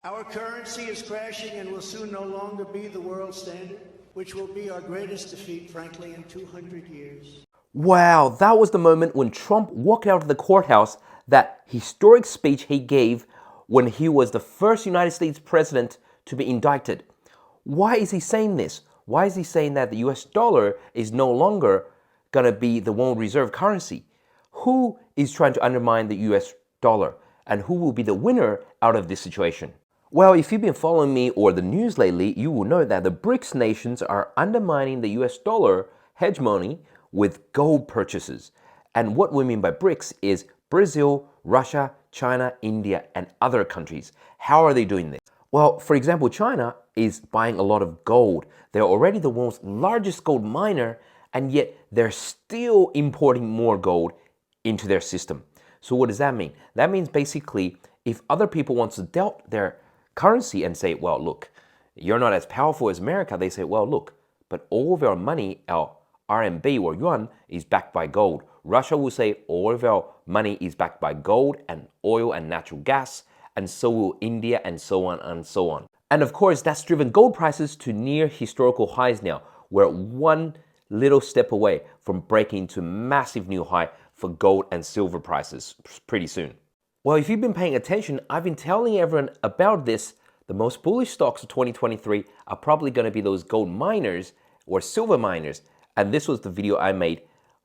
Our currency is crashing and will soon no longer be the world standard, which will be our greatest defeat, frankly, in 200 years. Wow, that was the moment when Trump walked out of the courthouse, that historic speech he gave when he was the first United States president to be indicted. Why is he saying this? Why is he saying that the US dollar is no longer going to be the world reserve currency? Who is trying to undermine the US dollar? And who will be the winner out of this situation? Well, if you've been following me or the news lately, you will know that the BRICS nations are undermining the US dollar hegemony with gold purchases. And what we mean by BRICS is Brazil, Russia, China, India, and other countries. How are they doing this? Well, for example, China is buying a lot of gold. They're already the world's largest gold miner, and yet they're still importing more gold into their system. So what does that mean? That means basically if other people want to doubt their currency and say, well, look, you're not as powerful as America, they say, well, look, but all of our money, our RMB or yuan, is backed by gold. Russia will say all of our money is backed by gold and oil and natural gas, and so will India, and so on and so on. And of course, that's driven gold prices to near historical highs now. We're one little step away from breaking to massive new high for gold and silver prices pretty soon. Well, if you've been paying attention, I've been telling everyone about this. The most bullish stocks of 2023 are probably going to be those gold miners or silver miners. And this was the video I made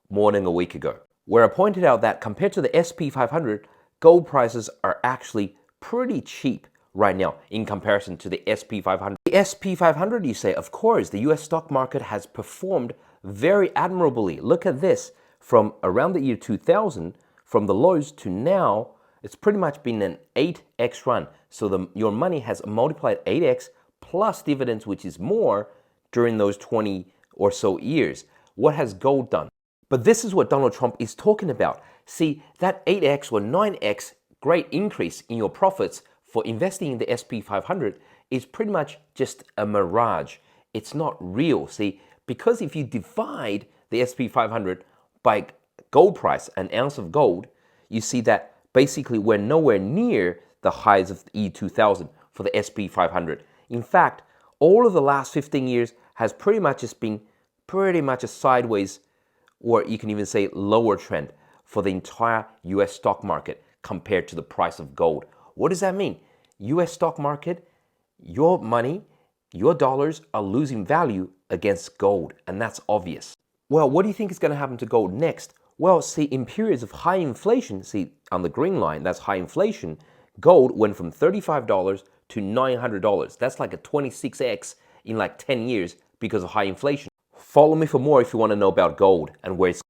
more than a week ago, where I pointed out that compared to the SP 500, gold prices are actually pretty cheap right now in comparison to the SP 500. The SP 500, you say, of course, the US stock market has performed very admirably. Look at this. From around the year 2000, from the lows to now, it's pretty much been an 8x run. So your money has multiplied 8x plus dividends, which is more during those 20 or so years. What has gold done? But this is what Donald Trump is talking about. See, that 8x or 9x great increase in your profits for investing in the SP 500 is pretty much just a mirage. It's not real. See, because if you divide the SP 500 by gold price, an ounce of gold, you see that basically we're nowhere near the highs of E2000 for the SP 500. In fact, all of the last 15 years has pretty much just been pretty much a sideways, or you can even say lower trend for the entire US stock market compared to the price of gold. What does that mean? US stock market, your money, your dollars are losing value against gold, and that's obvious. Well, what do you think is going to happen to gold next? Well, see, in periods of high inflation, see, on the green line, that's high inflation, gold went from $35 to $900. That's like a 26x in like 10 years because of high inflation. Follow me for more if you want to know about gold and where it's